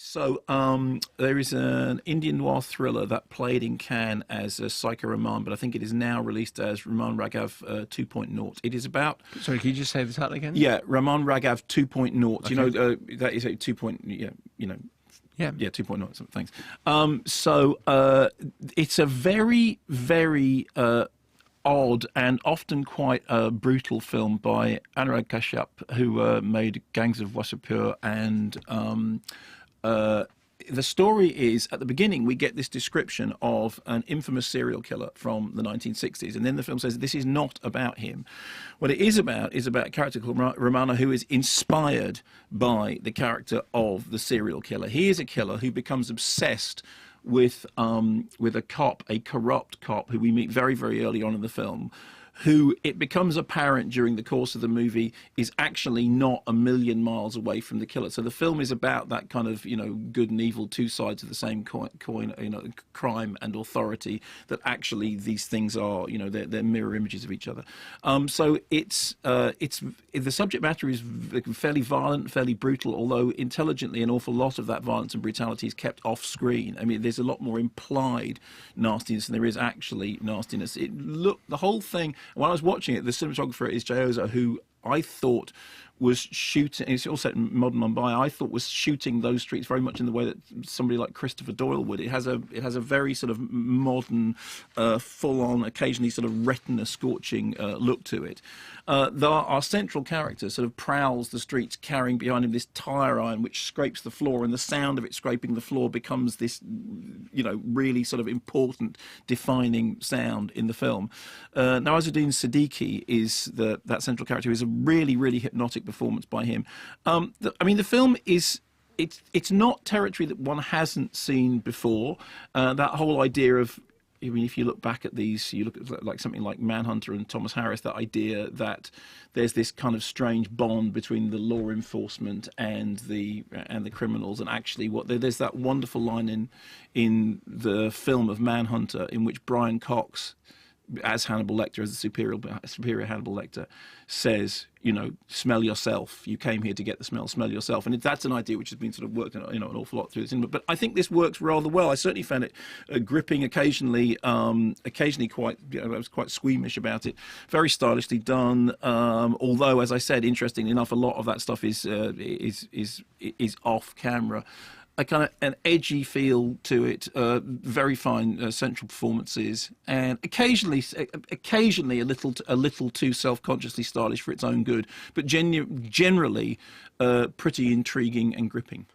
So there is an Indian noir thriller that played in Cannes as Psycho Raman, but I think it is now released as Raman Raghav 2.0. It is about... Sorry, can you just say the title again? Yeah, Raman Raghav 2.0. Okay. You know, that is a 2. Yeah, you know... Yeah. Yeah, 2.0. Thanks. It's a very, very odd and often quite brutal film by Anurag Kashyap, who made Gangs of Wasseypur, and the story is, at the beginning, we get this description of an infamous serial killer from the 1960s, and then the film says this is not about him. What it is about a character called Ramanna, who is inspired by the character of the serial killer. He is a killer who becomes obsessed with a cop, a corrupt cop, who we meet very, very early on in the film, who it becomes apparent during the course of the movie is actually not a million miles away from the killer. So the film is about that kind of, you know, good and evil, two sides of the same coin, you know, crime and authority, that actually these things are, you know, they're mirror images of each other. So it's the subject matter is fairly violent, fairly brutal, although intelligently an awful lot of that violence and brutality is kept off screen. I mean, there's a lot more implied nastiness than there is actually nastiness. The whole thing, when I was watching it, the cinematographer is Jayoza, who I thought was shooting, it's all set in modern Mumbai, I thought was shooting those streets very much in the way that somebody like Christopher Doyle would. It has a very sort of modern, full-on, occasionally sort of retina scorching look to it. Our central character sort of prowls the streets carrying behind him this tire iron which scrapes the floor, and the sound of it scraping the floor becomes this, you know, really sort of important, defining sound in the film. Nawazuddin Siddiqui is that central character, who is a really, really hypnotic performance by him. I mean, the film is... It's not territory that one hasn't seen before. That whole idea of, I mean, if you look back at these, you look at like something like Manhunter and Thomas Harris, that idea that there's this kind of strange bond between the law enforcement and the criminals, and actually there's that wonderful line in the film of Manhunter in which Brian Cox, as Hannibal Lecter, as the superior Hannibal Lecter, says, you know, smell yourself. You came here to get the smell yourself. And that's an idea which has been sort of worked, you know, an awful lot through the cinema. But I think this works rather well. I certainly found it gripping, occasionally quite, you know, I was quite squeamish about it. Very stylishly done. Although, as I said, interestingly enough, a lot of that stuff is off camera. A kind of an edgy feel to it, very fine central performances, and occasionally a little too self-consciously stylish for its own good, but generally pretty intriguing and gripping.